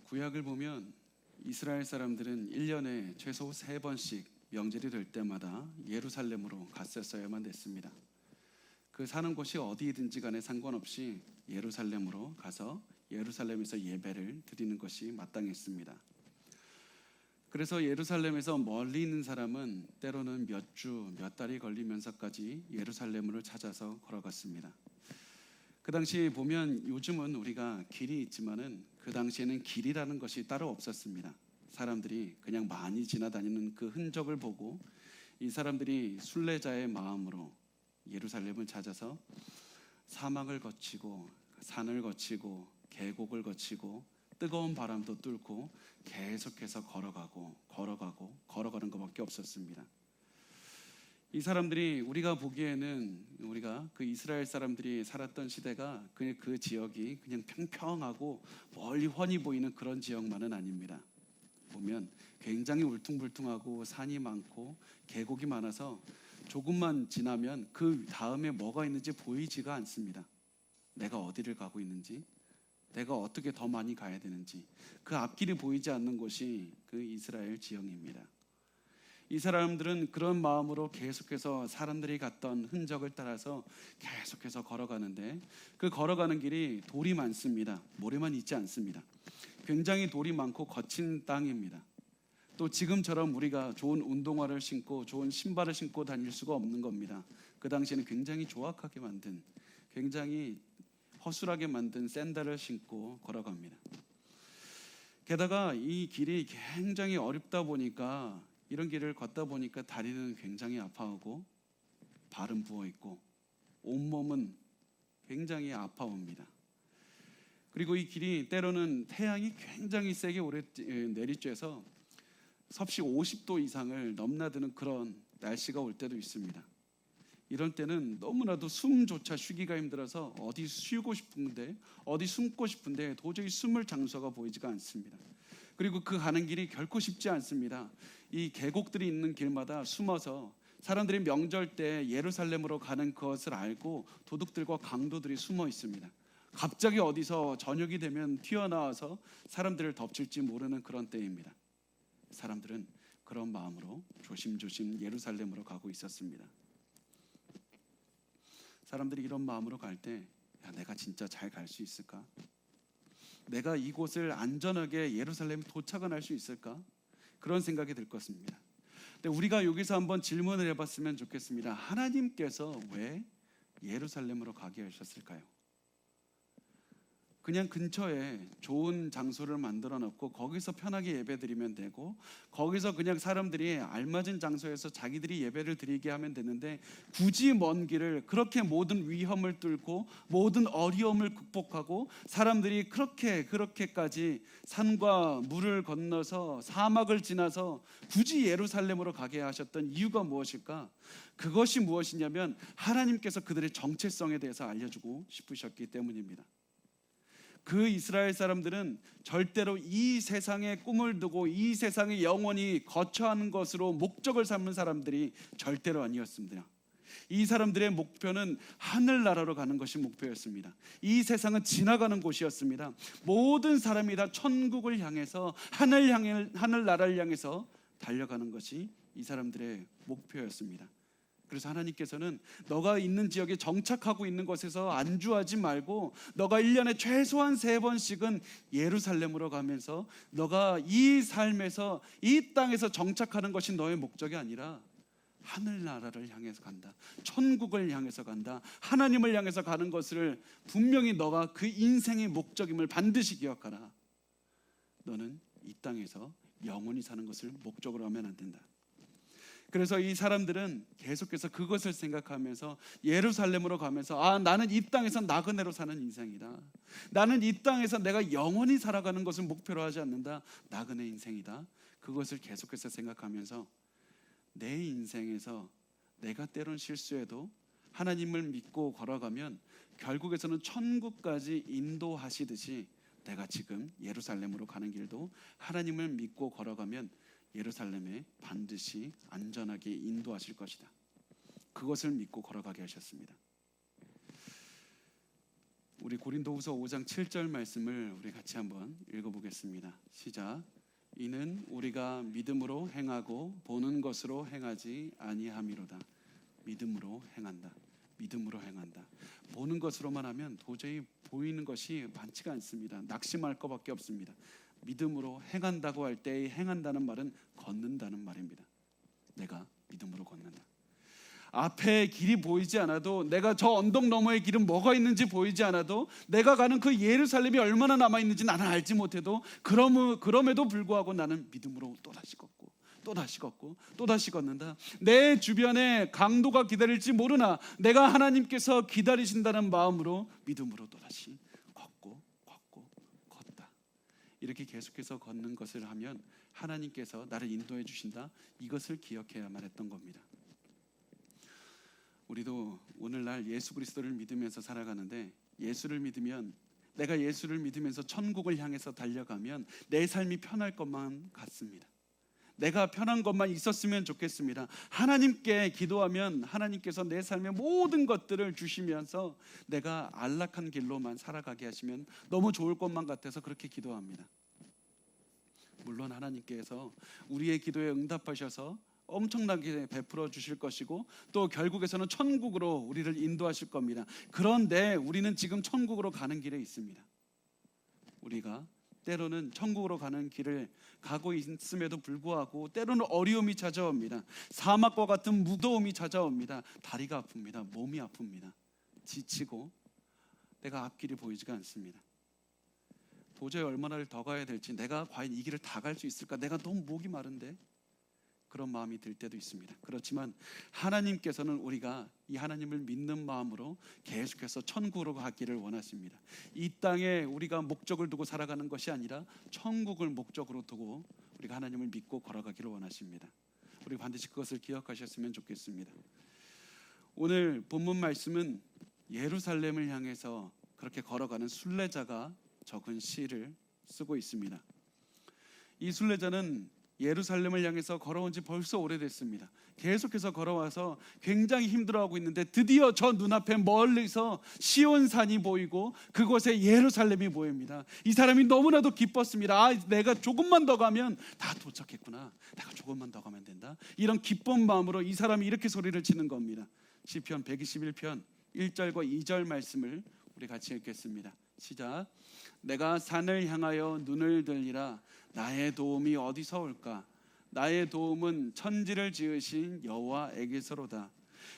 구약을 보면 이스라엘 사람들은 1년에 최소 3번씩 명절이 될 때마다 예루살렘으로 갔었어야만 됐습니다. 그 사는 곳이 어디든지 간에 상관없이 예루살렘으로 가서 예루살렘에서 예배를 드리는 것이 마땅했습니다. 그래서 예루살렘에서 멀리 있는 사람은 때로는 몇 주, 몇 달이 걸리면서까지 예루살렘으로 찾아서 걸어갔습니다. 그 당시 보면 요즘은 우리가 길이 있지만은 그 당시에는 길이라는 것이 따로 없었습니다. 사람들이 그냥 많이 지나다니는 그 흔적을 보고 이 사람들이 순례자의 마음으로 예루살렘을 찾아서 사막을 거치고 산을 거치고 계곡을 거치고 뜨거운 바람도 뚫고 계속해서 걸어가는 것밖에 없었습니다. 이 사람들이 우리가 보기에는 우리가 그 이스라엘 사람들이 살았던 시대가 그냥 그 지역이 그냥 평평하고 멀리 훤히 보이는 그런 지역만은 아닙니다. 보면 굉장히 울퉁불퉁하고 산이 많고 계곡이 많아서 조금만 지나면 그 다음에 뭐가 있는지 보이지가 않습니다. 내가 어디를 가고 있는지, 내가 어떻게 더 많이 가야 되는지 그 앞길이 보이지 않는 곳이 그 이스라엘 지형입니다. 이 사람들은 그런 마음으로 계속해서 사람들이 갔던 흔적을 따라서 계속해서 걸어가는데 그 걸어가는 길이 돌이 많습니다. 모래만 있지 않습니다. 굉장히 돌이 많고 거친 땅입니다. 또 지금처럼 우리가 좋은 운동화를 신고 좋은 신발을 신고 다닐 수가 없는 겁니다. 그 당시에는 굉장히 조악하게 만든, 굉장히 허술하게 만든 샌들을 신고 걸어갑니다. 게다가 이 길이 굉장히 어렵다 보니까 이런 길을 걷다 보니까 다리는 굉장히 아파하고 발은 부어있고 온몸은 굉장히 아파옵니다. 그리고 이 길이 때로는 태양이 굉장히 세게 오래 내리쬐서 섭씨 50도 이상을 넘나드는 그런 날씨가 올 때도 있습니다. 이런 때는 너무나도 숨조차 쉬기가 힘들어서 어디 쉬고 싶은데 어디 숨고 싶은데 도저히 숨을 장소가 보이지가 않습니다. 그리고 그 가는 길이 결코 쉽지 않습니다. 이 계곡들이 있는 길마다 숨어서 사람들이 명절 때 예루살렘으로 가는 것을 알고 도둑들과 강도들이 숨어 있습니다. 갑자기 어디서 저녁이 되면 튀어나와서 사람들을 덮칠지 모르는 그런 때입니다. 사람들은 그런 마음으로 조심조심 예루살렘으로 가고 있었습니다. 사람들이 이런 마음으로 갈 때 내가 진짜 잘 갈 수 있을까? 내가 이곳을 안전하게 예루살렘 도착은 할 수 있을까? 그런 생각이 들 것입니다. 근데 우리가 여기서 한번 질문을 해봤으면 좋겠습니다. 하나님께서 왜 예루살렘으로 가게 하셨을까요? 그냥 근처에 좋은 장소를 만들어 놓고 거기서 편하게 예배드리면 되고 거기서 그냥 사람들이 알맞은 장소에서 자기들이 예배를 드리게 하면 되는데 굳이 먼 길을 그렇게 모든 위험을 뚫고 모든 어려움을 극복하고 사람들이 그렇게까지 산과 물을 건너서 사막을 지나서 굳이 예루살렘으로 가게 하셨던 이유가 무엇일까? 그것이 무엇이냐면 하나님께서 그들의 정체성에 대해서 알려주고 싶으셨기 때문입니다. 그 이스라엘 사람들은 절대로 이 세상의 꿈을 두고 이 세상의 영원히 거처하는 것으로 목적을 삼는 사람들이 절대로 아니었습니다. 이 사람들의 목표는 하늘나라로 가는 것이 목표였습니다. 이 세상은 지나가는 곳이었습니다. 모든 사람이 다 천국을 향해서 하늘나라를 향해서 달려가는 것이 이 사람들의 목표였습니다. 그래서 하나님께서는 너가 있는 지역에 정착하고 있는 곳에서 안주하지 말고 너가 1년에 최소한 3번씩은 예루살렘으로 가면서 너가 이 삶에서 이 땅에서 정착하는 것이 너의 목적이 아니라 하늘나라를 향해서 간다, 천국을 향해서 간다, 하나님을 향해서 가는 것을 분명히 너가 그 인생의 목적임을 반드시 기억하라. 너는 이 땅에서 영원히 사는 것을 목적으로 하면 안 된다. 그래서 이 사람들은 계속해서 그것을 생각하면서 예루살렘으로 가면서 나는 이 땅에서 나그네로 사는 인생이다. 나는 이 땅에서 내가 영원히 살아가는 것을 목표로 하지 않는다. 나그네 인생이다. 그것을 계속해서 생각하면서 내 인생에서 내가 때론 실수해도 하나님을 믿고 걸어가면 결국에서는 천국까지 인도하시듯이 내가 지금 예루살렘으로 가는 길도 하나님을 믿고 걸어가면 예루살렘에 반드시 안전하게 인도하실 것이다. 그것을 믿고 걸어가게 하셨습니다. 우리 고린도후서 5장 7절 말씀을 우리 같이 한번 읽어보겠습니다. 시작. 이는 우리가 믿음으로 행하고 보는 것으로 행하지 아니함이로다. 믿음으로 행한다. 믿음으로 행한다. 보는 것으로만 하면 도저히 보이는 것이 많지가 않습니다. 낙심할 것밖에 없습니다. 믿음으로 행한다고 할 때 행한다는 말은 걷는다는 말입니다. 내가 믿음으로 걷는다. 앞에 길이 보이지 않아도, 내가 저 언덕 너머의 길은 뭐가 있는지 보이지 않아도, 내가 가는 그 예루살렘이 얼마나 남아있는지 나는 알지 못해도 그럼에도 불구하고 나는 믿음으로 또다시 걷고 또다시 걷고 또다시 걷는다. 내 주변에 강도가 기다릴지 모르나 내가 하나님께서 기다리신다는 마음으로 믿음으로 또다시 걷고 걷다. 이렇게 계속해서 걷는 것을 하면 하나님께서 나를 인도해 주신다. 이것을 기억해야만 했던 겁니다. 우리도 오늘날 예수 그리스도를 믿으면서 살아가는데, 예수를 믿으면, 내가 예수를 믿으면서 천국을 향해서 달려가면 내 삶이 편할 것만 같습니다. 내가 편한 것만 있었으면 좋겠습니다. 하나님께 기도하면 하나님께서 내 삶의 모든 것들을 주시면서 내가 안락한 길로만 살아가게 하시면 너무 좋을 것만 같아서 그렇게 기도합니다. 물론 하나님께서 우리의 기도에 응답하셔서 엄청나게 베풀어 주실 것이고, 또 결국에서는 천국으로 우리를 인도하실 겁니다. 그런데 우리는 지금 천국으로 가는 길에 있습니다. 우리가 때로는 천국으로 가는 길을 가고 있음에도 불구하고 때로는 어려움이 찾아옵니다. 사막과 같은 무더움이 찾아옵니다. 다리가 아픕니다. 몸이 아픕니다. 지치고 내가 앞길이 보이지가 않습니다. 도저히 얼마나를 더 가야 될지, 내가 과연 이 길을 다 갈 수 있을까, 내가 너무 목이 마른데, 그런 마음이 들 때도 있습니다. 그렇지만 하나님께서는 우리가 이 하나님을 믿는 마음으로 계속해서 천국으로 가기를 원하십니다. 이 땅에 우리가 목적을 두고 살아가는 것이 아니라 천국을 목적으로 두고 우리가 하나님을 믿고 걸어가기를 원하십니다. 우리 반드시 그것을 기억하셨으면 좋겠습니다. 오늘 본문 말씀은 예루살렘을 향해서 그렇게 걸어가는 순례자가 적은 시를 쓰고 있습니다. 이 순례자는 예루살렘을 향해서 걸어온 지 벌써 오래됐습니다. 계속해서 걸어와서 굉장히 힘들어하고 있는데, 드디어 저 눈앞에 멀리서 시온산이 보이고 그곳에 예루살렘이 보입니다. 이 사람이 너무나도 기뻤습니다. 내가 조금만 더 가면 다 도착했구나. 내가 조금만 더 가면 된다. 이런 기쁜 마음으로 이 사람이 이렇게 소리를 치는 겁니다. 시편 121편 1절과 2절 말씀을 우리 같이 읽겠습니다. 시작. 내가 산을 향하여 눈을 들리라. 나의 도움이 어디서 올까? 나의 도움은 천지를 지으신 여호와에게서로다.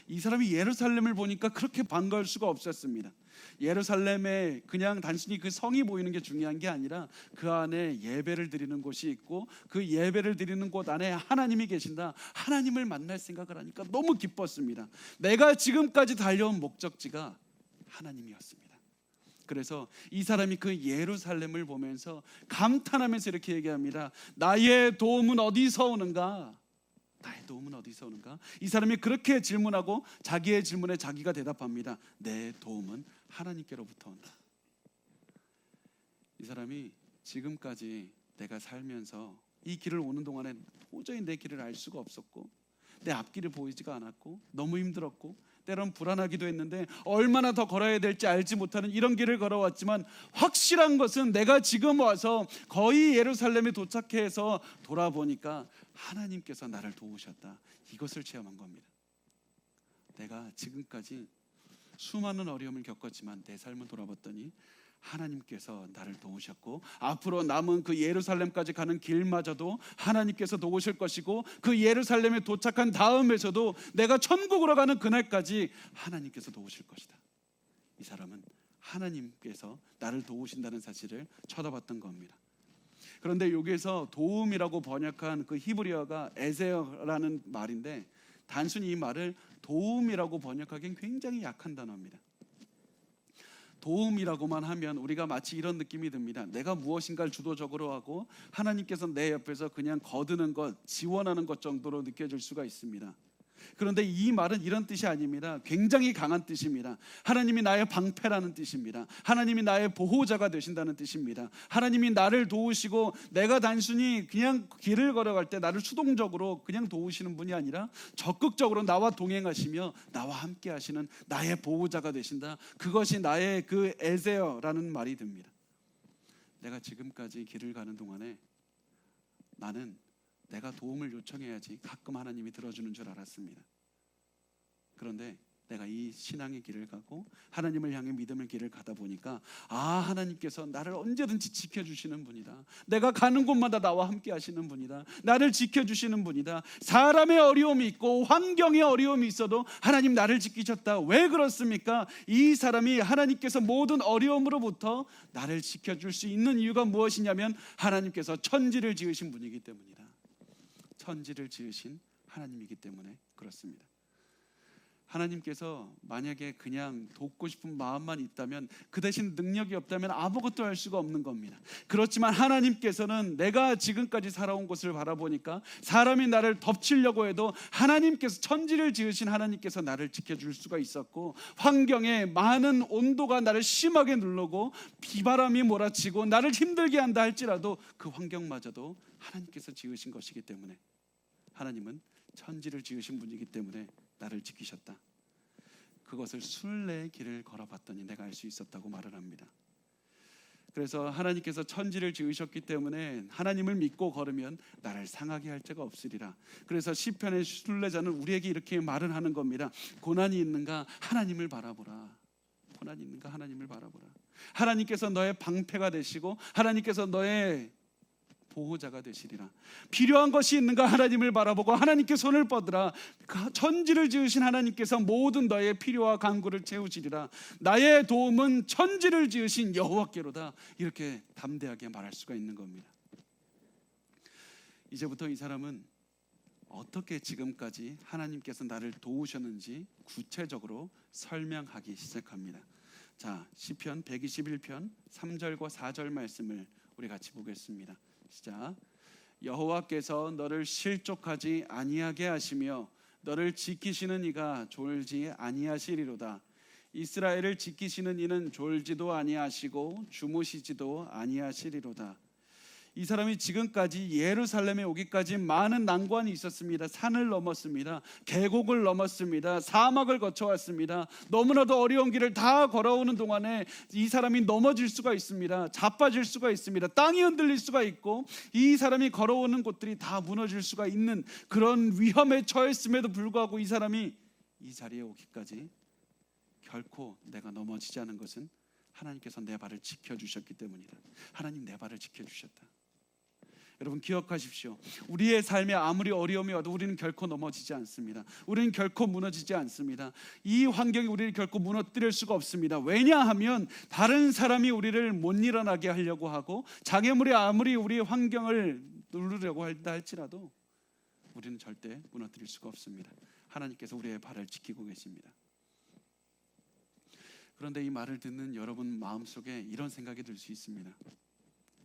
이 사람이 예루살렘을 보니까 그렇게 반가울 수가 없었습니다. 예루살렘에 그냥 단순히 그 성이 보이는 게 중요한 게 아니라 그 안에 예배를 드리는 곳이 있고, 그 예배를 드리는 곳 안에 하나님이 계신다. 하나님을 만날 생각을 하니까 너무 기뻤습니다. 내가 지금까지 달려온 목적지가 하나님이었습니다. 그래서 이 사람이 그 예루살렘을 보면서 감탄하면서 이렇게 얘기합니다. 나의 도움은 어디서 오는가? 나의 도움은 어디서 오는가? 이 사람이 그렇게 질문하고 자기의 질문에 자기가 대답합니다. 내 도움은 하나님께로부터 온다. 이 사람이 지금까지 내가 살면서 이 길을 오는 동안에 도저히 내 길을 알 수가 없었고, 내 앞길이 보이지가 않았고, 너무 힘들었고, 때론 불안하기도 했는데 얼마나 더 걸어야 될지 알지 못하는 이런 길을 걸어왔지만, 확실한 것은 내가 지금 와서 거의 예루살렘에 도착해서 돌아보니까 하나님께서 나를 도우셨다. 이것을 체험한 겁니다. 내가 지금까지 수많은 어려움을 겪었지만 내 삶을 돌아봤더니 하나님께서 나를 도우셨고, 앞으로 남은 그 예루살렘까지 가는 길마저도 하나님께서 도우실 것이고, 그 예루살렘에 도착한 다음에서도 내가 천국으로 가는 그날까지 하나님께서 도우실 것이다. 이 사람은 하나님께서 나를 도우신다는 사실을 쳐다봤던 겁니다. 그런데 여기에서 도움이라고 번역한 그 히브리어가 에세어라는 말인데, 단순히 이 말을 도움이라고 번역하기엔 굉장히 약한 단어입니다. 도움이라고만 하면 우리가 마치 이런 느낌이 듭니다. 내가 무엇인가를 주도적으로 하고 하나님께서 내 옆에서 그냥 거드는 것, 지원하는 것 정도로 느껴질 수가 있습니다. 그런데 이 말은 이런 뜻이 아닙니다. 굉장히 강한 뜻입니다. 하나님이 나의 방패라는 뜻입니다. 하나님이 나의 보호자가 되신다는 뜻입니다. 하나님이 나를 도우시고 내가 단순히 그냥 길을 걸어갈 때 나를 수동적으로 그냥 도우시는 분이 아니라 적극적으로 나와 동행하시며 나와 함께 하시는 나의 보호자가 되신다. 그것이 나의 그 에세어라는 말이 듭니다. 내가 지금까지 길을 가는 동안에 나는 내가 도움을 요청해야지 가끔 하나님이 들어주는 줄 알았습니다. 그런데 내가 이 신앙의 길을 가고 하나님을 향해 믿음의 길을 가다 보니까 하나님께서 나를 언제든지 지켜주시는 분이다. 내가 가는 곳마다 나와 함께 하시는 분이다. 나를 지켜주시는 분이다. 사람의 어려움이 있고 환경의 어려움이 있어도 하나님 나를 지키셨다. 왜 그렇습니까? 이 사람이 하나님께서 모든 어려움으로부터 나를 지켜줄 수 있는 이유가 무엇이냐면 하나님께서 천지를 지으신 분이기 때문이다. 천지를 지으신 하나님이기 때문에 그렇습니다. 하나님께서 만약에 그냥 돕고 싶은 마음만 있다면, 그 대신 능력이 없다면 아무것도 할 수가 없는 겁니다. 그렇지만 하나님께서는 내가 지금까지 살아온 것을 바라보니까 사람이 나를 덮치려고 해도 하나님께서, 천지를 지으신 하나님께서 나를 지켜줄 수가 있었고, 환경에 많은 온도가 나를 심하게 누르고 비바람이 몰아치고 나를 힘들게 한다 할지라도 그 환경마저도 하나님께서 지으신 것이기 때문에, 하나님은 천지를 지으신 분이기 때문에 나를 지키셨다. 그것을 순례의 길을 걸어봤더니 내가 알 수 있었다고 말을 합니다. 그래서 하나님께서 천지를 지으셨기 때문에 하나님을 믿고 걸으면 나를 상하게 할 자가 없으리라. 그래서 시편의 순례자는 우리에게 이렇게 말을 하는 겁니다. 고난이 있는가 하나님을 바라보라. 고난이 있는가 하나님을 바라보라. 하나님께서 너의 방패가 되시고 하나님께서 너의 보호자가 되시리라. 필요한 것이 있는가 하나님을 바라보고 하나님께 손을 뻗으라. 천지를 지으신 하나님께서 모든 너의 필요와 간구를 채우시리라. 나의 도움은 천지를 지으신 여호와께로다. 이렇게 담대하게 말할 수가 있는 겁니다. 이제부터 이 사람은 어떻게 지금까지 하나님께서 나를 도우셨는지 구체적으로 설명하기 시작합니다. 자, 시편 121편 3절과 4절 말씀을 우리 같이 보겠습니다. 시작. 여호와께서 너를 실족하지 아니하게 하시며 너를 지키시는 이가 졸지 아니하시리로다. 이스라엘을 지키시는 이는 졸지도 아니하시고 주무시지도 아니하시리로다. 이 사람이 지금까지 예루살렘에 오기까지 많은 난관이 있었습니다. 산을 넘었습니다. 계곡을 넘었습니다. 사막을 거쳐왔습니다. 너무나도 어려운 길을 다 걸어오는 동안에 이 사람이 넘어질 수가 있습니다. 자빠질 수가 있습니다. 땅이 흔들릴 수가 있고 이 사람이 걸어오는 곳들이 다 무너질 수가 있는 그런 위험에 처했음에도 불구하고 이 사람이 이 자리에 오기까지 결코 내가 넘어지지 않은 것은 하나님께서 내 발을 지켜주셨기 때문이다. 하나님 내 발을 지켜주셨다. 여러분 기억하십시오. 우리의 삶에 아무리 어려움이 와도 우리는 결코 넘어지지 않습니다. 우리는 결코 무너지지 않습니다. 이 환경이 우리를 결코 무너뜨릴 수가 없습니다. 왜냐하면 다른 사람이 우리를 못 일어나게 하려고 하고 장애물이 아무리 우리의 환경을 누르려고 한다 할지라도 우리는 절대 무너뜨릴 수가 없습니다. 하나님께서 우리의 발을 지키고 계십니다. 그런데 이 말을 듣는 여러분 마음속에 이런 생각이 들 수 있습니다.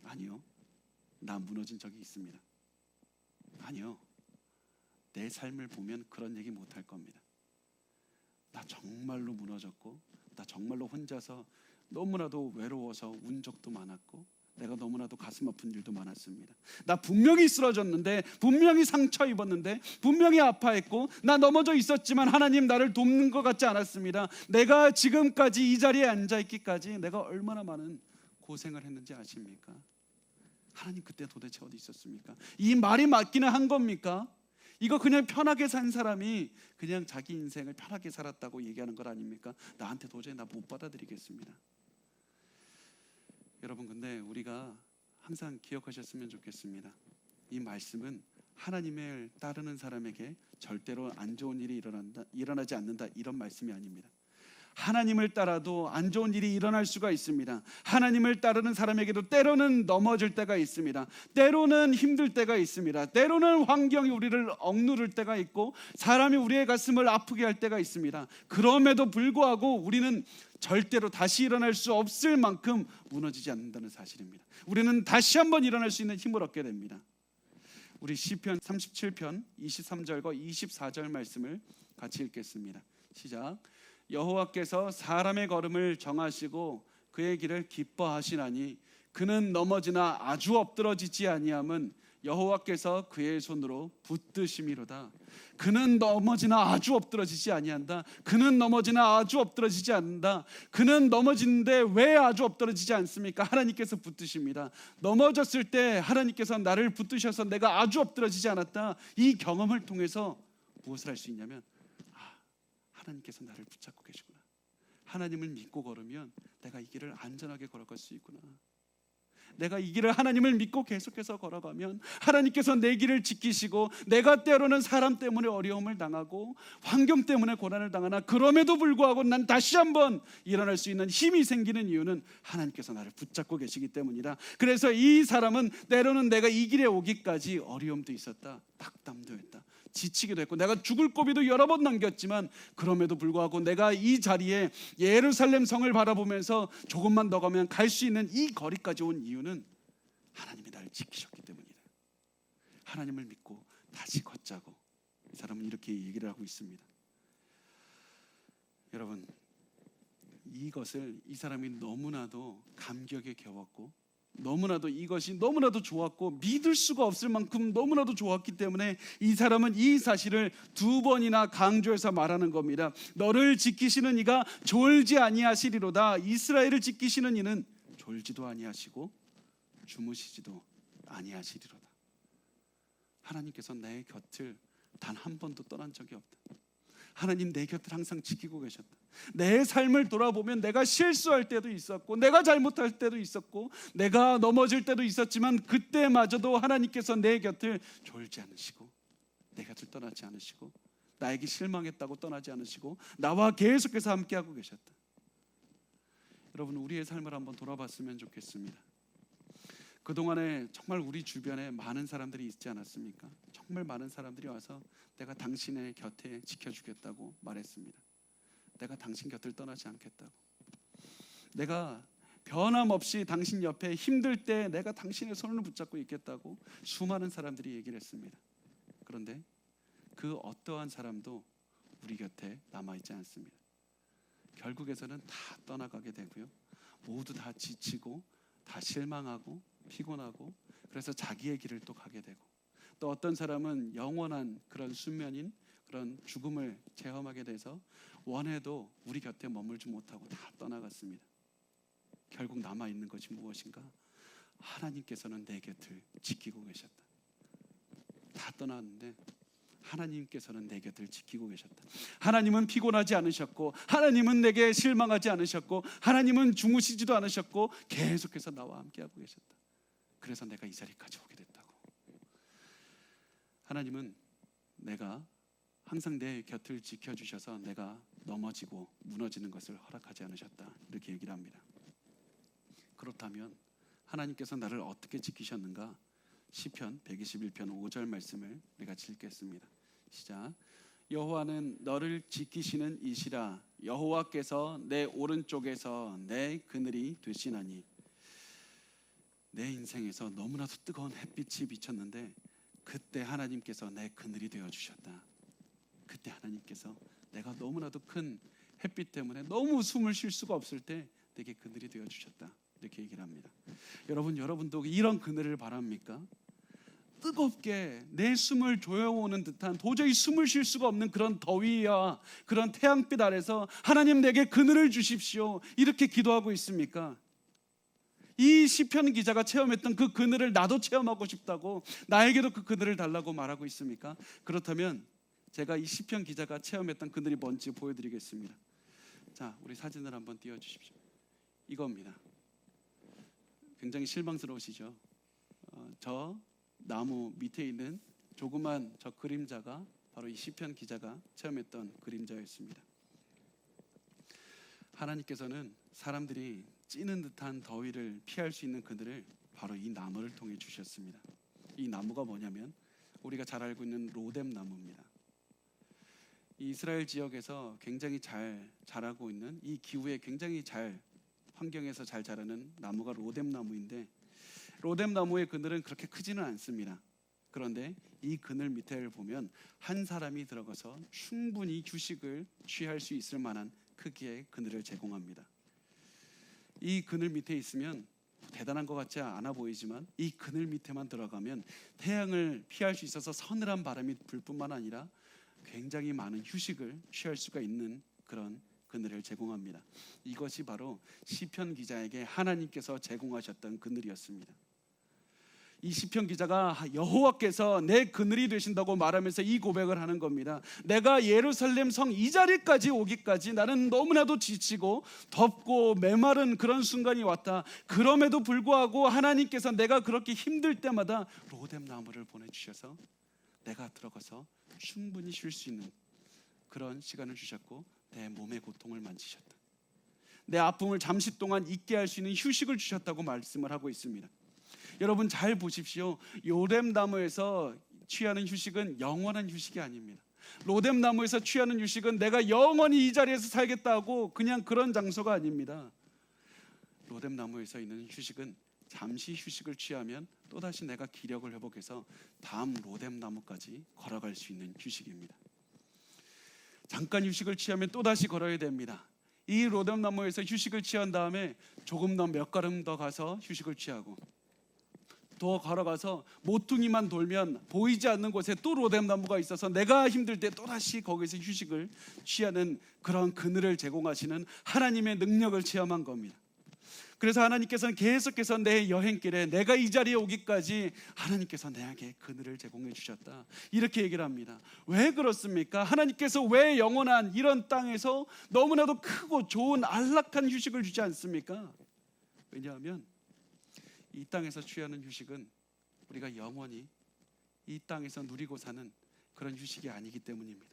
아니요, 나 무너진 적이 있습니다. 아니요, 내 삶을 보면 그런 얘기 못할 겁니다. 나 정말로 무너졌고 나 정말로 혼자서 너무나도 외로워서 운 적도 많았고 내가 너무나도 가슴 아픈 일도 많았습니다. 나 분명히 쓰러졌는데, 분명히 상처 입었는데, 분명히 아파했고 나 넘어져 있었지만 하나님 나를 돕는 것 같지 않았습니다. 내가 지금까지 이 자리에 앉아있기까지 내가 얼마나 많은 고생을 했는지 아십니까? 하나님 그때 도대체 어디 있었습니까? 이 말이 맞기는 한 겁니까? 이거 그냥 편하게 산 사람이 그냥 자기 인생을 편하게 살았다고 얘기하는 것 아닙니까? 나한테 도저히 나 못 받아들이겠습니다. 여러분, 근데 우리가 항상 기억하셨으면 좋겠습니다. 이 말씀은 하나님을 따르는 사람에게 절대로 안 좋은 일이 일어나지 않는다, 이런 말씀이 아닙니다. 하나님을 따라도 안 좋은 일이 일어날 수가 있습니다. 하나님을 따르는 사람에게도 때로는 넘어질 때가 있습니다. 때로는 힘들 때가 있습니다. 때로는 환경이 우리를 억누를 때가 있고 사람이 우리의 가슴을 아프게 할 때가 있습니다. 그럼에도 불구하고 우리는 절대로 다시 일어날 수 없을 만큼 무너지지 않는다는 사실입니다. 우리는 다시 한번 일어날 수 있는 힘을 얻게 됩니다. 우리 시편 37편 23절과 24절 말씀을 같이 읽겠습니다. 시작. 여호와께서 사람의 걸음을 정하시고 그의 길을 기뻐하시나니 그는 넘어지나 아주 엎드러지지 아니함은 여호와께서 그의 손으로 붙드심이로다. 그는 넘어지나 아주 엎드러지지 아니한다. 그는 넘어지나 아주 엎드러지지 않는다. 그는 넘어지는데 왜 아주 엎드러지지 않습니까? 하나님께서 붙드십니다. 넘어졌을 때 하나님께서 나를 붙드셔서 내가 아주 엎드러지지 않았다. 이 경험을 통해서 무엇을 할 수 있냐면 하나님께서 나를 붙잡고 계시구나. 하나님을 믿고 걸으면 내가 이 길을 안전하게 걸어갈 수 있구나. 내가 이 길을 하나님을 믿고 계속해서 걸어가면 하나님께서 내 길을 지키시고, 내가 때로는 사람 때문에 어려움을 당하고 환경 때문에 고난을 당하나 그럼에도 불구하고 난 다시 한번 일어날 수 있는 힘이 생기는 이유는 하나님께서 나를 붙잡고 계시기 때문이다. 그래서 이 사람은 때로는 내가 이 길에 오기까지 어려움도 있었다, 낙담도 했다, 지치기도 했고 내가 죽을 고비도 여러 번 남겼지만 그럼에도 불구하고 내가 이 자리에 예루살렘 성을 바라보면서 조금만 더 가면 갈 수 있는 이 거리까지 온 이유는 하나님이 나를 지키셨기 때문이다. 하나님을 믿고 다시 걷자고 이 사람은 이렇게 얘기를 하고 있습니다. 여러분, 이것을 이 사람이 너무나도 감격에 겨웠고 너무나도 이것이 너무나도 좋았고 믿을 수가 없을 만큼 너무나도 좋았기 때문에 이 사람은 이 사실을 2번이나 강조해서 말하는 겁니다. 너를 지키시는 이가 졸지 아니하시리로다. 이스라엘을 지키시는 이는 졸지도 아니하시고 주무시지도 아니하시리로다. 하나님께서 내 곁을 단 한 번도 떠난 적이 없다. 하나님 내 곁을 항상 지키고 계셨다. 내 삶을 돌아보면 내가 실수할 때도 있었고 내가 잘못할 때도 있었고 내가 넘어질 때도 있었지만 그때마저도 하나님께서 내 곁을 졸지 않으시고 내 곁을 떠나지 않으시고 나에게 실망했다고 떠나지 않으시고 나와 계속해서 함께하고 계셨다. 여러분, 우리의 삶을 한번 돌아봤으면 좋겠습니다. 그동안에 정말 우리 주변에 많은 사람들이 있지 않았습니까? 정말 많은 사람들이 와서 내가 당신의 곁에 지켜주겠다고 말했습니다. 내가 당신 곁을 떠나지 않겠다고. 내가 변함없이 당신 옆에 힘들 때 내가 당신의 손을 붙잡고 있겠다고 수많은 사람들이 얘기를 했습니다. 그런데 그 어떠한 사람도 우리 곁에 남아있지 않습니다. 결국에서는 다 떠나가게 되고요. 모두 다 지치고 다 실망하고 피곤하고 그래서 자기의 길을 또 가게 되고 또 어떤 사람은 영원한 그런 순면인 그런 죽음을 체험하게 돼서 원해도 우리 곁에 머물지 못하고 다 떠나갔습니다. 결국 남아있는 것이 무엇인가? 하나님께서는 내 곁을 지키고 계셨다. 다 떠났는데 하나님께서는 내 곁을 지키고 계셨다. 하나님은 피곤하지 않으셨고 하나님은 내게 실망하지 않으셨고 하나님은 주무시지도 않으셨고 계속해서 나와 함께하고 계셨다. 그래서 내가 이 자리까지 오게 됐다고. 하나님은 내가 항상 내 곁을 지켜주셔서 내가 넘어지고 무너지는 것을 허락하지 않으셨다. 이렇게 얘기를 합니다. 그렇다면 하나님께서 나를 어떻게 지키셨는가? 시편 121편 5절 말씀을 우리 같이 읽겠습니다. 시작. 여호와는 너를 지키시는 이시라. 여호와께서 내 오른쪽에서 내 그늘이 되시나니. 내 인생에서 너무나도 뜨거운 햇빛이 비쳤는데 그때 하나님께서 내 그늘이 되어주셨다. 그때 하나님께서 내가 너무나도 큰 햇빛 때문에 너무 숨을 쉴 수가 없을 때 내게 그늘이 되어주셨다. 이렇게 얘기를 합니다. 여러분도 이런 그늘을 바랍니까? 뜨겁게 내 숨을 조여오는 듯한 도저히 숨을 쉴 수가 없는 그런 더위와 그런 태양빛 아래서 하나님 내게 그늘을 주십시오 이렇게 기도하고 있습니까? 이 시편 기자가 체험했던 그 그늘을 나도 체험하고 싶다고 나에게도 그 그늘을 달라고 말하고 있습니까? 그렇다면 제가 이 시편 기자가 체험했던 그늘이 뭔지 보여드리겠습니다. 자, 우리 사진을 한번 띄워주십시오. 이겁니다. 굉장히 실망스러우시죠? 저 나무 밑에 있는 조그만 저 그림자가 바로 이 시편 기자가 체험했던 그림자였습니다. 하나님께서는 사람들이 찌는 듯한 더위를 피할 수 있는 그늘을 바로 이 나무를 통해 주셨습니다. 이 나무가 뭐냐면 우리가 잘 알고 있는 로뎀 나무입니다. 이 이스라엘 지역에서 굉장히 잘 자라고 있는 이 기후에 굉장히 잘 환경에서 잘 자라는 나무가 로뎀 나무인데 로뎀 나무의 그늘은 그렇게 크지는 않습니다. 그런데 이 그늘 밑에를 보면 한 사람이 들어가서 충분히 휴식을 취할 수 있을 만한 크기의 그늘을 제공합니다. 이 그늘 밑에 있으면 대단한 것 같지 않아 보이지만 이 그늘 밑에만 들어가면 태양을 피할 수 있어서 서늘한 바람이 불 뿐만 아니라 굉장히 많은 휴식을 취할 수가 있는 그런 그늘을 제공합니다. 이것이 바로 시편 기자에게 하나님께서 제공하셨던 그늘이었습니다. 이 시편 기자가 여호와께서 내 그늘이 되신다고 말하면서 이 고백을 하는 겁니다. 내가 예루살렘 성 이 자리까지 오기까지 나는 너무나도 지치고 덥고 메마른 그런 순간이 왔다. 그럼에도 불구하고 하나님께서 내가 그렇게 힘들 때마다 로뎀 나무를 보내주셔서 내가 들어가서 충분히 쉴 수 있는 그런 시간을 주셨고 내 몸의 고통을 만지셨다. 내 아픔을 잠시 동안 잊게 할 수 있는 휴식을 주셨다고 말씀을 하고 있습니다. 여러분 잘 보십시오. 로뎀 나무에서 취하는 휴식은 영원한 휴식이 아닙니다. 로뎀 나무에서 취하는 휴식은 내가 영원히 이 자리에서 살겠다고 그냥 그런 장소가 아닙니다. 로뎀 나무에서 있는 휴식은 잠시 휴식을 취하면 또다시 내가 기력을 회복해서 다음 로뎀 나무까지 걸어갈 수 있는 휴식입니다. 잠깐 휴식을 취하면 또다시 걸어야 됩니다. 이 로뎀 나무에서 휴식을 취한 다음에 조금 더 몇 걸음 더 가서 휴식을 취하고 더 걸어가서 모퉁이만 돌면 보이지 않는 곳에 또 로뎀 나무가 있어서 내가 힘들 때 또다시 거기서 휴식을 취하는 그런 그늘을 제공하시는 하나님의 능력을 체험한 겁니다. 그래서 하나님께서는 계속해서 내 여행길에 내가 이 자리에 오기까지 하나님께서 내게 그늘을 제공해 주셨다. 이렇게 얘기를 합니다. 왜 그렇습니까? 하나님께서 왜 영원한 이런 땅에서 너무나도 크고 좋은 안락한 휴식을 주지 않습니까? 왜냐하면 이 땅에서 취하는 휴식은 우리가 영원히 이 땅에서 누리고 사는 그런 휴식이 아니기 때문입니다.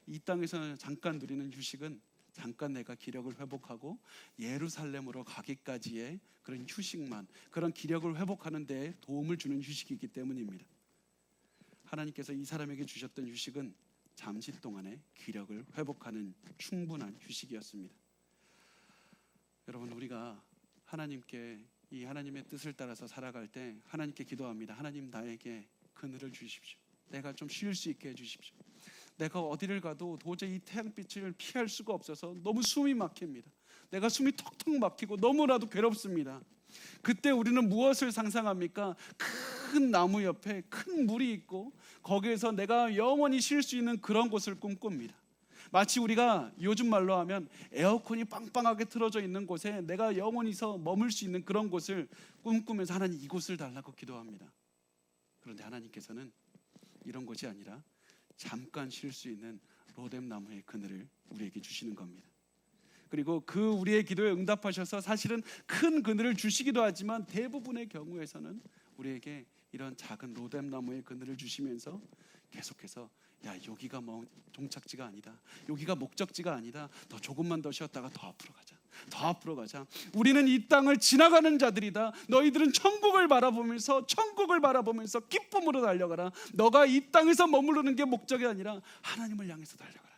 이 땅에서 잠깐 누리는 휴식은 잠깐 내가 기력을 회복하고 예루살렘으로 가기까지의 그런 휴식만, 그런 기력을 회복하는 데 도움을 주는 휴식이기 때문입니다. 하나님께서 이 사람에게 주셨던 휴식은 잠시 동안의 기력을 회복하는 충분한 휴식이었습니다. 여러분 우리가 하나님께 이 하나님의 뜻을 따라서 살아갈 때 하나님께 기도합니다. 하나님 나에게 그늘을 주십시오. 내가 좀 쉴 수 있게 해주십시오. 내가 어디를 가도 도저히 이 태양빛을 피할 수가 없어서 너무 숨이 막힙니다. 내가 숨이 턱턱 막히고 너무나도 괴롭습니다. 그때 우리는 무엇을 상상합니까? 큰 나무 옆에 큰 물이 있고 거기에서 내가 영원히 쉴 수 있는 그런 곳을 꿈꿉니다. 마치 우리가 요즘 말로 하면 에어컨이 빵빵하게 틀어져 있는 곳에 내가 영원히서 머물 수 있는 그런 곳을 꿈꾸면서 하나님 이곳을 달라고 기도합니다. 그런데 하나님께서는 이런 곳이 아니라 잠깐 쉴 수 있는 로뎀 나무의 그늘을 우리에게 주시는 겁니다. 그리고 그 우리의 기도에 응답하셔서 사실은 큰 그늘을 주시기도 하지만 대부분의 경우에서는 우리에게 이런 작은 로뎀 나무의 그늘을 주시면서 계속해서 야 여기가 뭐 종착지가 아니다, 여기가 목적지가 아니다, 너 조금만 더 쉬었다가 더 앞으로 가자, 더 앞으로 가자. 우리는 이 땅을 지나가는 자들이다. 너희들은 천국을 바라보면서 기쁨으로 달려가라. 너가 이 땅에서 머무르는 게 목적이 아니라 하나님을 향해서 달려가라.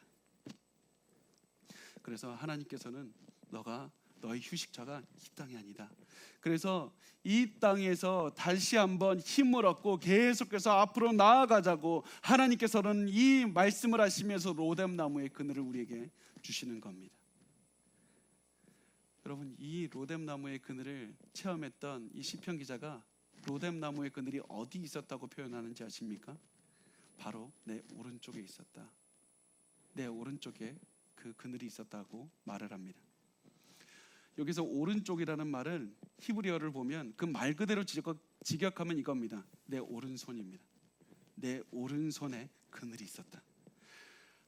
그래서 하나님께서는 너의 휴식처가 이 땅이 아니다. 그래서 이 땅에서 다시 한번 힘을 얻고 계속해서 앞으로 나아가자고 하나님께서는 이 말씀을 하시면서 로뎀 나무의 그늘을 우리에게 주시는 겁니다. 여러분 이 로뎀 나무의 그늘을 체험했던 이 시편 기자가 로뎀 나무의 그늘이 어디 있었다고 표현하는지 아십니까? 바로 내 오른쪽에 있었다. 내 오른쪽에 그 그늘이 있었다고 말을 합니다. 여기서 오른쪽이라는 말은 히브리어를 보면 그 말 그대로 직역하면 이겁니다. 내 오른손입니다. 내 오른손에 그늘이 있었다.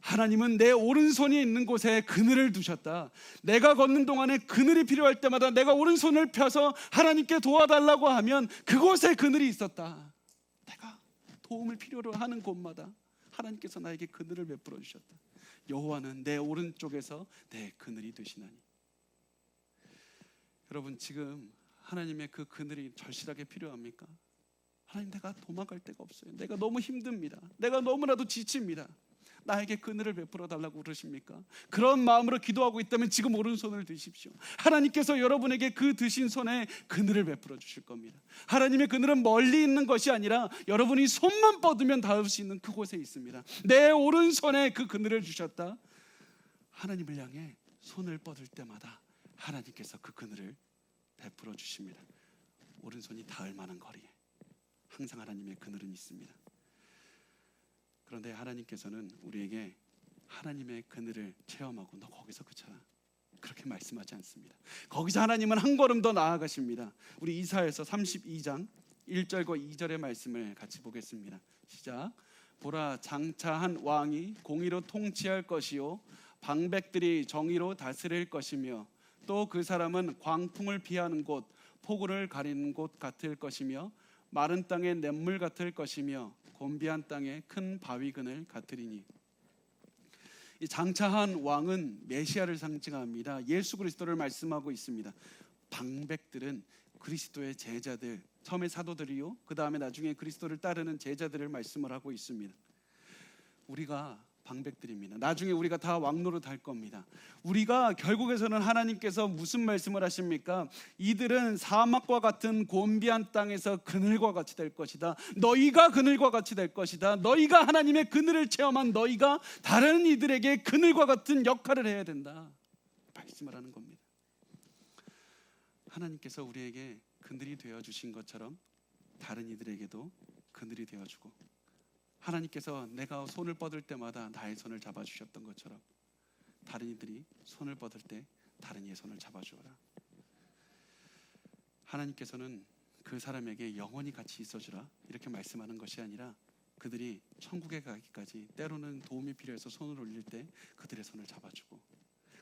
하나님은 내 오른손이 있는 곳에 그늘을 두셨다. 내가 걷는 동안에 그늘이 필요할 때마다 내가 오른손을 펴서 하나님께 도와달라고 하면 그곳에 그늘이 있었다. 내가 도움을 필요로 하는 곳마다 하나님께서 나에게 그늘을 베풀어 주셨다. 여호와는 내 오른쪽에서 내 그늘이 되시나니. 여러분 지금 하나님의 그 그늘이 절실하게 필요합니까? 하나님 내가 도망갈 데가 없어요. 내가 너무 힘듭니다. 내가 너무나도 지칩니다. 나에게 그늘을 베풀어 달라고 그러십니까? 그런 마음으로 기도하고 있다면 지금 오른손을 드십시오. 하나님께서 여러분에게 그 드신 손에 그늘을 베풀어 주실 겁니다. 하나님의 그늘은 멀리 있는 것이 아니라 여러분이 손만 뻗으면 닿을 수 있는 그곳에 있습니다. 내 오른손에 그 그늘을 주셨다. 하나님을 향해 손을 뻗을 때마다 하나님께서 그 그늘을 베풀어 주십니다. 오른손이 닿을 만한 거리에 항상 하나님의 그늘은 있습니다. 그런데 하나님께서는 우리에게 하나님의 그늘을 체험하고 너 거기서 그쳐라 그렇게 말씀하지 않습니다. 거기서 하나님은 한 걸음 더 나아가십니다. 우리 이사야서 32장 1절과 2절의 말씀을 같이 보겠습니다. 시작. 보라, 장차한 왕이 공의로 통치할 것이요 방백들이 정의로 다스릴 것이며 또 그 사람은 광풍을 피하는 곳, 폭우를 가리는 곳 같을 것이며 마른 땅의 냇물 같을 것이며 곤비한 땅의 큰 바위 그늘 같으리니. 이 장차한 왕은 메시아를 상징합니다. 예수 그리스도를 말씀하고 있습니다. 방백들은 그리스도의 제자들, 처음에 사도들이요, 그 다음에 나중에 그리스도를 따르는 제자들을 말씀을 하고 있습니다. 우리가 방백들입니다. 나중에 우리가 다 왕노릇 할 겁니다. 우리가 결국에서는 하나님께서 무슨 말씀을 하십니까? 이들은 사막과 같은 곤비한 땅에서 그늘과 같이 될 것이다. 너희가 그늘과 같이 될 것이다. 너희가 하나님의 그늘을 체험한 너희가 다른 이들에게 그늘과 같은 역할을 해야 된다. 말씀을 하는 겁니다. 하나님께서 우리에게 그늘이 되어주신 것처럼 다른 이들에게도 그늘이 되어주고, 하나님께서 내가 손을 뻗을 때마다 나의 손을 잡아주셨던 것처럼 다른 이들이 손을 뻗을 때 다른 이의 손을 잡아주어라. 하나님께서는 그 사람에게 영원히 같이 있어주라 이렇게 말씀하는 것이 아니라 그들이 천국에 가기까지 때로는 도움이 필요해서 손을 올릴 때 그들의 손을 잡아주고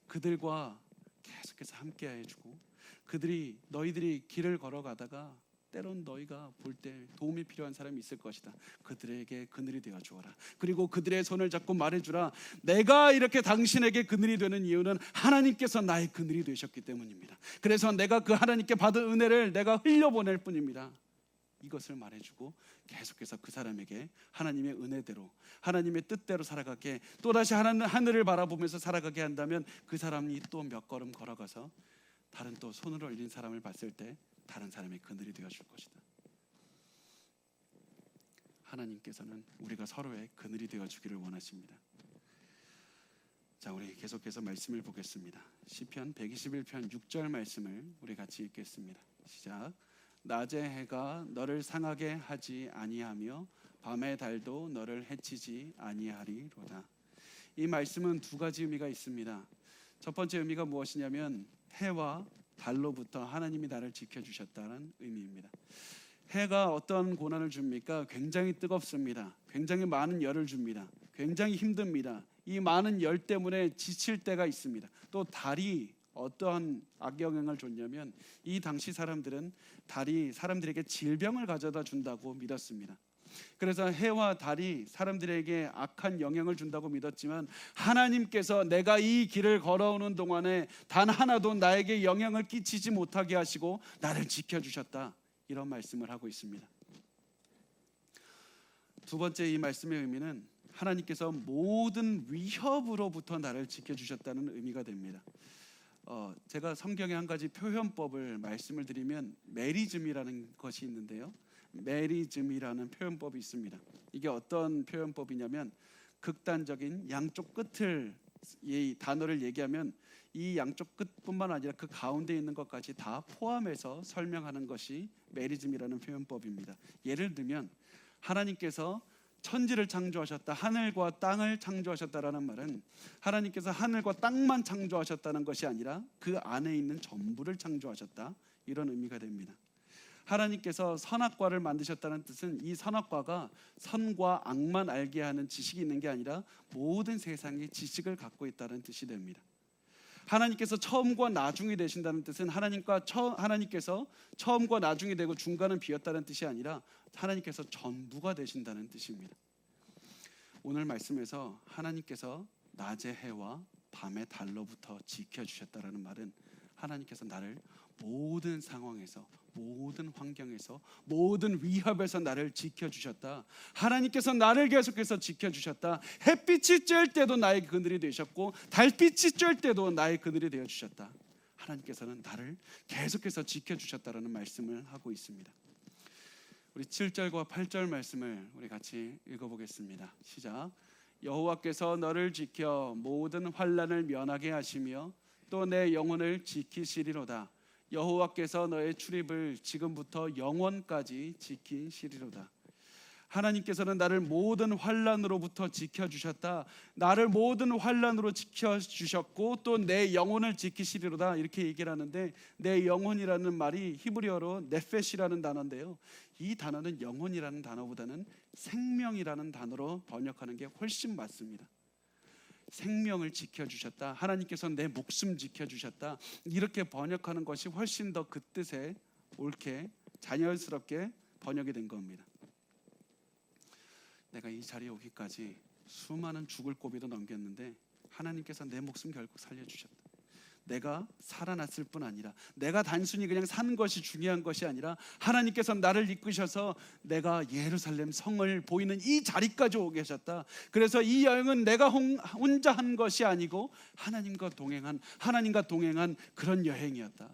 그들과 계속해서 함께 해주고, 그들이 너희들이 길을 걸어가다가 때론 너희가 볼 때 도움이 필요한 사람이 있을 것이다. 그들에게 그늘이 되어 주어라. 그리고 그들의 손을 잡고 말해주라. 내가 이렇게 당신에게 그늘이 되는 이유는 하나님께서 나의 그늘이 되셨기 때문입니다. 그래서 내가 그 하나님께 받은 은혜를 내가 흘려보낼 뿐입니다. 이것을 말해주고 계속해서 그 사람에게 하나님의 은혜대로 하나님의 뜻대로 살아가게, 또다시 하늘을 바라보면서 살아가게 한다면 그 사람이 또 몇 걸음 걸어가서 다른 또 손을 올린 사람을 봤을 때 다른 사람의 그늘이 되어줄 것이다. 하나님께서는 우리가 서로의 그늘이 되어주기를 원하십니다. 자, 우리 계속해서 말씀을 보겠습니다. 시편 121편 6절 말씀을 우리 같이 읽겠습니다. 시작. 낮의 해가 너를 상하게 하지 아니하며 밤의 달도 너를 해치지 아니하리로다. 이 말씀은 두 가지 의미가 있습니다. 첫 번째 의미가 무엇이냐면 해와 달로부터 하나님이 나를 지켜주셨다는 의미입니다. 해가 어떤 고난을 줍니까? 굉장히 뜨겁습니다. 굉장히 많은 열을 줍니다. 굉장히 힘듭니다. 이 많은 열 때문에 지칠 때가 있습니다. 또 달이 어떠한 악영향을 줬냐면 이 당시 사람들은 달이 사람들에게 질병을 가져다 준다고 믿었습니다. 그래서 해와 달이 사람들에게 악한 영향을 준다고 믿었지만 하나님께서 내가 이 길을 걸어오는 동안에 단 하나도 나에게 영향을 끼치지 못하게 하시고 나를 지켜주셨다, 이런 말씀을 하고 있습니다. 두 번째 이 말씀의 의미는 하나님께서 모든 위협으로부터 나를 지켜주셨다는 의미가 됩니다. 제가 성경의 한 가지 표현법을 말씀을 드리면 메리즘이라는 것이 있는데요, 메리즘이라는 표현법이 있습니다. 이게 어떤 표현법이냐면 극단적인 양쪽 끝을, 이 단어를 얘기하면 이 양쪽 끝뿐만 아니라 그 가운데 있는 것까지 다 포함해서 설명하는 것이 메리즘이라는 표현법입니다. 예를 들면 하나님께서 천지를 창조하셨다, 하늘과 땅을 창조하셨다라는 말은 하나님께서 하늘과 땅만 창조하셨다는 것이 아니라 그 안에 있는 전부를 창조하셨다, 이런 의미가 됩니다. 하나님께서 선악과를 만드셨다는 뜻은 이 선악과가 선과 악만 알게 하는 지식이 있는 게 아니라 모든 세상의 지식을 갖고 있다는 뜻이 됩니다. 하나님께서 처음과 나중이 되신다는 뜻은 하나님께서 처음과 나중이 되고 중간은 비었다는 뜻이 아니라 하나님께서 전부가 되신다는 뜻입니다. 오늘 말씀에서 하나님께서 낮의 해와 밤의 달로부터 지켜주셨다는 말은 하나님께서 나를 모든 상황에서 모든 환경에서, 모든 위협에서 나를 지켜주셨다. 하나님께서 나를 계속해서 지켜주셨다. 햇빛이 쬐을 때도 나의 그늘이 되셨고 달빛이 쬐을 때도 나의 그늘이 되어주셨다. 하나님께서는 나를 계속해서 지켜주셨다라는 말씀을 하고 있습니다. 우리 7절과 8절 말씀을 우리 같이 읽어보겠습니다. 시작. 여호와께서 너를 지켜 모든 환난을 면하게 하시며 또 내 영혼을 지키시리로다. 여호와께서 너의 출입을 지금부터 영원까지 지키시리로다. 하나님께서는 나를 모든 환난으로부터 지켜주셨다. 나를 모든 환난으로 지켜주셨고 또 내 영혼을 지키시리로다. 이렇게 얘기를 하는데, 내 영혼이라는 말이 히브리어로 네페시라는 단어인데요, 이 단어는 영혼이라는 단어보다는 생명이라는 단어로 번역하는 게 훨씬 맞습니다. 생명을 지켜주셨다. 하나님께서 내 목숨 지켜주셨다. 이렇게 번역하는 것이 훨씬 더 그 뜻에 옳게 자연스럽게 번역이 된 겁니다. 내가 이 자리에 오기까지 수많은 죽을 고비도 넘겼는데 하나님께서 내 목숨 결국 살려주셨다. 내가 살아났을 뿐 아니라, 내가 단순히 그냥 사는 것이 중요한 것이 아니라 하나님께서 나를 이끄셔서 내가 예루살렘 성을 보이는 이 자리까지 오게 하셨다. 그래서 이 여행은 내가 혼자 한 것이 아니고 하나님과 동행한 그런 여행이었다.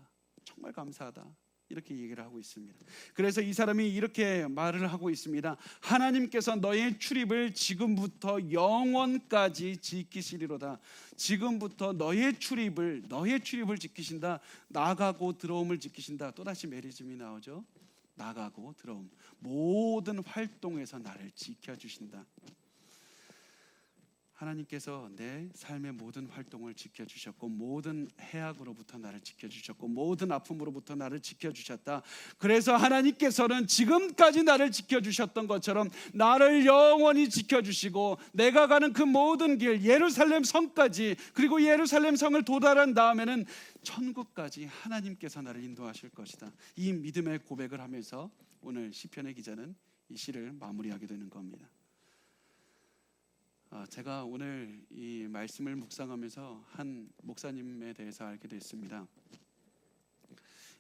정말 감사하다. 이렇게 얘기를 하고 있습니다. 그래서 이 사람이 이렇게 말을 하고 있습니다. 하나님께서 너의 출입을 지금부터 영원까지 지키시리로다. 지금부터 너의 출입을 지키신다. 나가고 들어옴을 지키신다. 또다시 메리즘이 나오죠. 나가고 들어옴, 모든 활동에서 나를 지켜주신다. 하나님께서 내 삶의 모든 활동을 지켜주셨고 모든 해악으로부터 나를 지켜주셨고 모든 아픔으로부터 나를 지켜주셨다. 그래서 하나님께서는 지금까지 나를 지켜주셨던 것처럼 나를 영원히 지켜주시고 내가 가는 그 모든 길, 예루살렘 성까지, 그리고 예루살렘 성을 도달한 다음에는 천국까지 하나님께서 나를 인도하실 것이다. 이 믿음의 고백을 하면서 오늘 시편의 기자는 이 시를 마무리하게 되는 겁니다. 제가 오늘 이 말씀을 묵상하면서 한 목사님에 대해서 알게 됐습니다.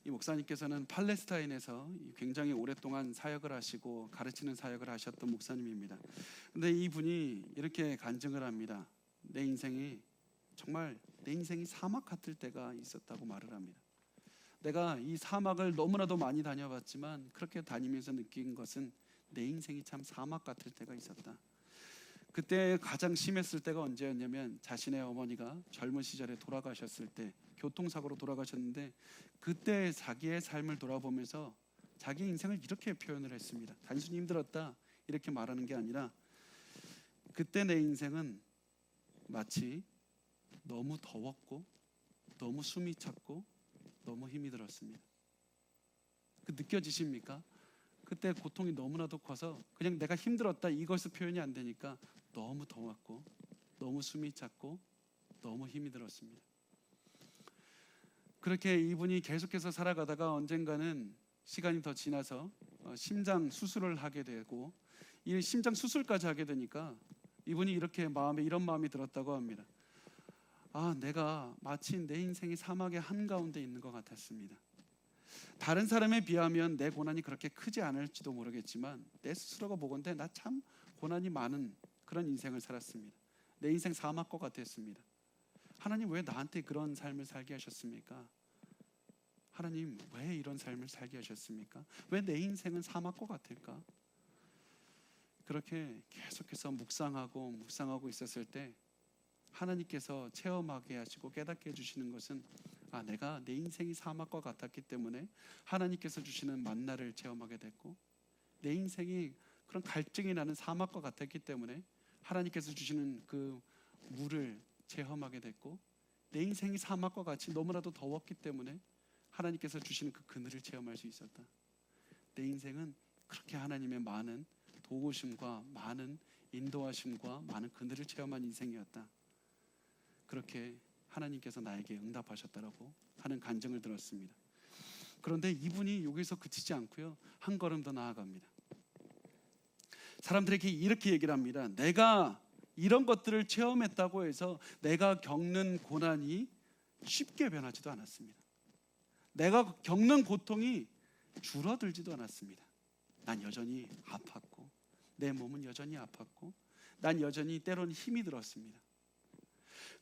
이 목사님께서는 팔레스타인에서 굉장히 오랫동안 사역을 하시고 가르치는 사역을 하셨던 목사님입니다. 근데 이분이 이렇게 간증을 합니다. 내 인생이 사막 같을 때가 있었다고 말을 합니다. 내가 이 사막을 너무나도 많이 다녀봤지만 그렇게 다니면서 느낀 것은 내 인생이 참 사막 같을 때가 있었다. 그때 가장 심했을 때가 언제였냐면 자신의 어머니가 젊은 시절에 돌아가셨을 때, 교통사고로 돌아가셨는데 그때 자기의 삶을 돌아보면서 자기 인생을 이렇게 표현을 했습니다. 단순히 힘들었다 이렇게 말하는 게 아니라, 그때 내 인생은 마치 너무 더웠고 너무 숨이 찼고 너무 힘이 들었습니다. 그 느껴지십니까? 그때 고통이 너무나도 커서 그냥 내가 힘들었다 이것을 표현이 안 되니까 너무 더웠고 너무 숨이 찼고 너무 힘이 들었습니다. 그렇게 이분이 계속해서 살아가다가 언젠가는 시간이 더 지나서 심장 수술을 하게 되고, 이 심장 수술까지 하게 되니까 이분이 이렇게 이런 마음이 들었다고 합니다. 내가 마치 내 인생이 사막의 한가운데 있는 것 같았습니다. 다른 사람에 비하면 내 고난이 그렇게 크지 않을지도 모르겠지만 내 스스로가 보건대 나 참 고난이 많은 그런 인생을 살았습니다. 내 인생 사막과 같았습니다. 하나님 왜 나한테 그런 삶을 살게 하셨습니까? 하나님 왜 이런 삶을 살게 하셨습니까? 왜 내 인생은 사막과 같을까? 그렇게 계속해서 묵상하고 있었을 때 하나님께서 체험하게 하시고 깨닫게 해주시는 것은, 내가 내 인생이 사막과 같았기 때문에 하나님께서 주시는 만나를 체험하게 됐고, 내 인생이 그런 갈증이 나는 사막과 같았기 때문에 하나님께서 주시는 그 물을 체험하게 됐고, 내 인생이 사막과 같이 너무나도 더웠기 때문에 하나님께서 주시는 그 그늘을 체험할 수 있었다. 내 인생은 그렇게 하나님의 많은 도우심과 많은 인도하심과 많은 그늘을 체험한 인생이었다. 그렇게 하나님께서 나에게 응답하셨다라고 하는 간증을 들었습니다. 그런데 이분이 여기서 그치지 않고요, 한 걸음 더 나아갑니다. 사람들에게 이렇게 얘기를 합니다. 내가 이런 것들을 체험했다고 해서 내가 겪는 고난이 쉽게 변하지도 않았습니다. 내가 겪는 고통이 줄어들지도 않았습니다. 난 여전히 아팠고 내 몸은 여전히 아팠고 난 여전히 때로는 힘이 들었습니다.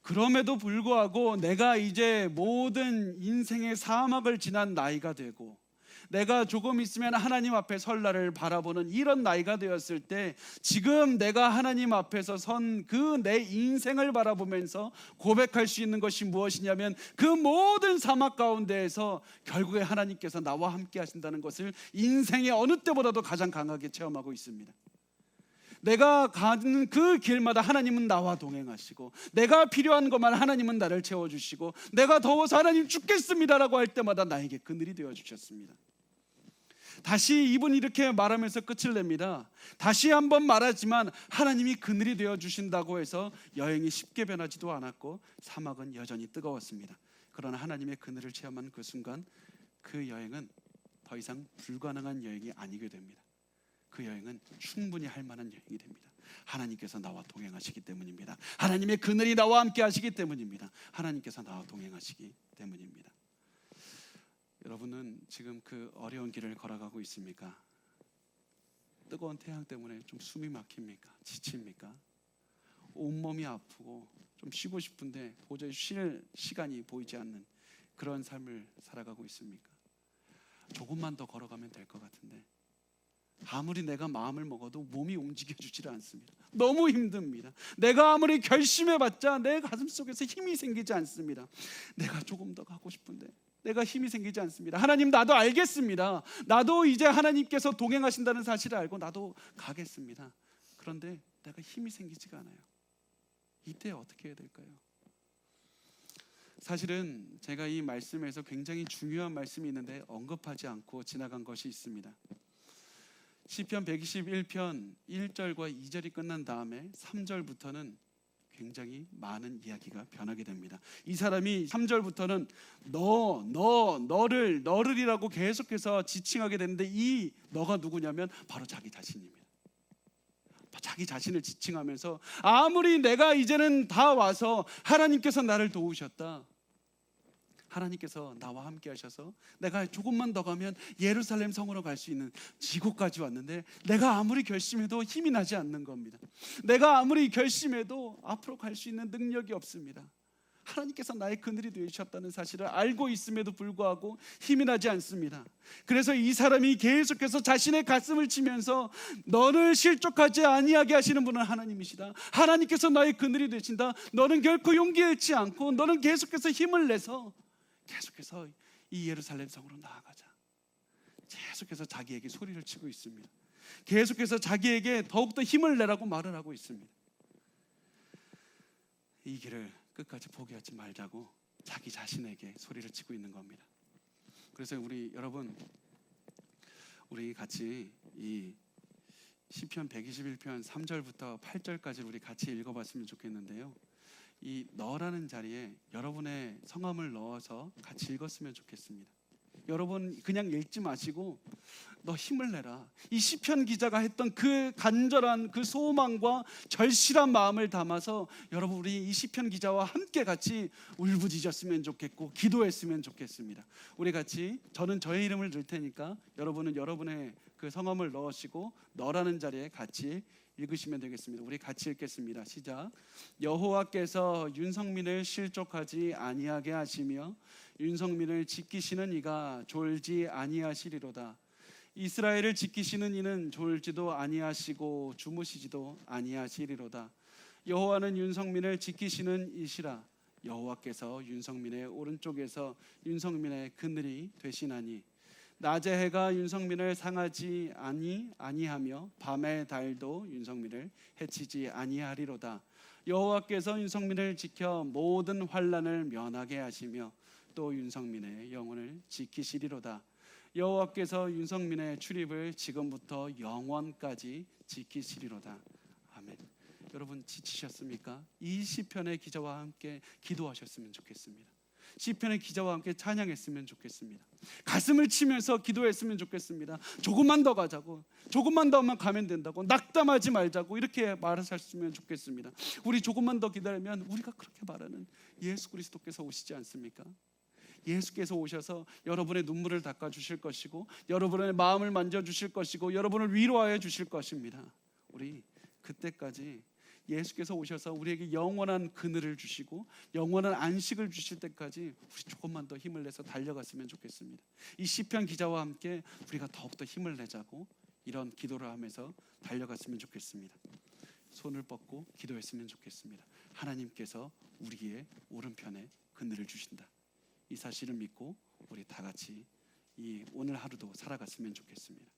그럼에도 불구하고 내가 이제 모든 인생의 사막을 지난 나이가 되고 내가 조금 있으면 하나님 앞에 설 날을 바라보는 이런 나이가 되었을 때 지금 내가 하나님 앞에서 선 그 내 인생을 바라보면서 고백할 수 있는 것이 무엇이냐면 그 모든 사막 가운데에서 결국에 하나님께서 나와 함께 하신다는 것을 인생의 어느 때보다도 가장 강하게 체험하고 있습니다. 내가 가는 그 길마다 하나님은 나와 동행하시고 내가 필요한 것만 하나님은 나를 채워주시고 내가 더워서 하나님 죽겠습니다라고 할 때마다 나에게 그늘이 되어주셨습니다. 다시 이분이 이렇게 말하면서 끝을 냅니다. 다시 한번 말하지만 하나님이 그늘이 되어주신다고 해서 여행이 쉽게 변하지도 않았고 사막은 여전히 뜨거웠습니다. 그러나 하나님의 그늘을 체험한 그 순간 그 여행은 더 이상 불가능한 여행이 아니게 됩니다. 그 여행은 충분히 할 만한 여행이 됩니다. 하나님께서 나와 동행하시기 때문입니다. 하나님의 그늘이 나와 함께 하시기 때문입니다. 하나님께서 나와 동행하시기 때문입니다. 여러분은 지금 그 어려운 길을 걸어가고 있습니까? 뜨거운 태양 때문에 좀 숨이 막힙니까? 지칩니까? 온몸이 아프고 좀 쉬고 싶은데 도저히 쉴 시간이 보이지 않는 그런 삶을 살아가고 있습니까? 조금만 더 걸어가면 될 것 같은데 아무리 내가 마음을 먹어도 몸이 움직여주질 않습니다. 너무 힘듭니다. 내가 아무리 결심해봤자 내 가슴속에서 힘이 생기지 않습니다. 내가 조금 더 가고 싶은데 내가 힘이 생기지 않습니다. 하나님, 나도 알겠습니다. 나도 이제 하나님께서 동행하신다는 사실을 알고 나도 가겠습니다. 그런데 내가 힘이 생기지가 않아요. 이때 어떻게 해야 될까요? 사실은 제가 이 말씀에서 굉장히 중요한 말씀이 있는데 언급하지 않고 지나간 것이 있습니다. 시편 121편 1절과 2절이 끝난 다음에 3절부터는 굉장히 많은 이야기가 변하게 됩니다. 이 사람이 3절부터는 너를이라고 계속해서 지칭하게 되는데 이 너가 누구냐면 바로 자기 자신입니다. 자기 자신을 지칭하면서 아무리 내가 이제는 다 와서 하나님께서 나를 도우셨다, 하나님께서 나와 함께 하셔서 내가 조금만 더 가면 예루살렘 성으로 갈 수 있는 지구까지 왔는데 내가 아무리 결심해도 힘이 나지 않는 겁니다. 내가 아무리 결심해도 앞으로 갈 수 있는 능력이 없습니다. 하나님께서 나의 그늘이 되셨다는 사실을 알고 있음에도 불구하고 힘이 나지 않습니다. 그래서 이 사람이 계속해서 자신의 가슴을 치면서 너를 실족하지 아니하게 하시는 분은 하나님이시다. 하나님께서 나의 그늘이 되신다. 너는 결코 용기 잃지 않고 너는 계속해서 힘을 내서 계속해서 이 예루살렘 성으로 나아가자. 계속해서 자기에게 소리를 치고 있습니다. 계속해서 자기에게 더욱더 힘을 내라고 말을 하고 있습니다. 이 길을 끝까지 포기하지 말자고 자기 자신에게 소리를 치고 있는 겁니다. 그래서 여러분 우리 같이 이 시편 121편 3절부터 8절까지 우리 같이 읽어봤으면 좋겠는데요. 이 너라는 자리에 여러분의 성함을 넣어서 같이 읽었으면 좋겠습니다. 여러분 그냥 읽지 마시고 너 힘을 내라. 이 시편 기자가 했던 그 간절한 그 소망과 절실한 마음을 담아서 여러분 우리 이 시편 기자와 함께 같이 울부짖었으면 좋겠고 기도했으면 좋겠습니다. 우리 같이 저는 저의 이름을 넣을 테니까 여러분은 여러분의 그 성함을 넣으시고 너라는 자리에 같이 읽으시면 되겠습니다. 우리 같이 읽겠습니다. 시작. 여호와께서 윤성민을 실족하지 아니하게 하시며 윤성민을 지키시는 이가 졸지 아니하시리로다. 이스라엘을 지키시는 이는 졸지도 아니하시고 주무시지도 아니하시리로다. 여호와는 윤성민을 지키시는 이시라. 여호와께서 윤성민의 오른쪽에서 윤성민의 그늘이 되시나니 낮의 해가 윤성민을 상하지 아니하며 밤의 달도 윤성민을 해치지 아니하리로다. 여호와께서 윤성민을 지켜 모든 환난을 면하게 하시며 또 윤성민의 영혼을 지키시리로다. 여호와께서 윤성민의 출입을 지금부터 영원까지 지키시리로다. 아멘. 여러분 지치셨습니까? 이 시편의 기자와 함께 기도하셨으면 좋겠습니다. 시편의 기자와 함께 찬양했으면 좋겠습니다. 가슴을 치면서 기도했으면 좋겠습니다. 조금만 더 가자고, 조금만 더 가면 된다고, 낙담하지 말자고 이렇게 말하셨으면 좋겠습니다. 우리 조금만 더 기다리면 우리가 그렇게 말하는 예수 그리스도께서 오시지 않습니까? 예수께서 오셔서 여러분의 눈물을 닦아 주실 것이고 여러분의 마음을 만져 주실 것이고 여러분을 위로하여 주실 것입니다. 우리 그때까지 예수께서 오셔서 우리에게 영원한 그늘을 주시고 영원한 안식을 주실 때까지 우리 조금만 더 힘을 내서 달려갔으면 좋겠습니다. 이 시편 기자와 함께 우리가 더욱더 힘을 내자고 이런 기도를 하면서 달려갔으면 좋겠습니다. 손을 뻗고 기도했으면 좋겠습니다. 하나님께서 우리의 오른편에 그늘을 주신다. 이 사실을 믿고 우리 다 같이 이 오늘 하루도 살아갔으면 좋겠습니다.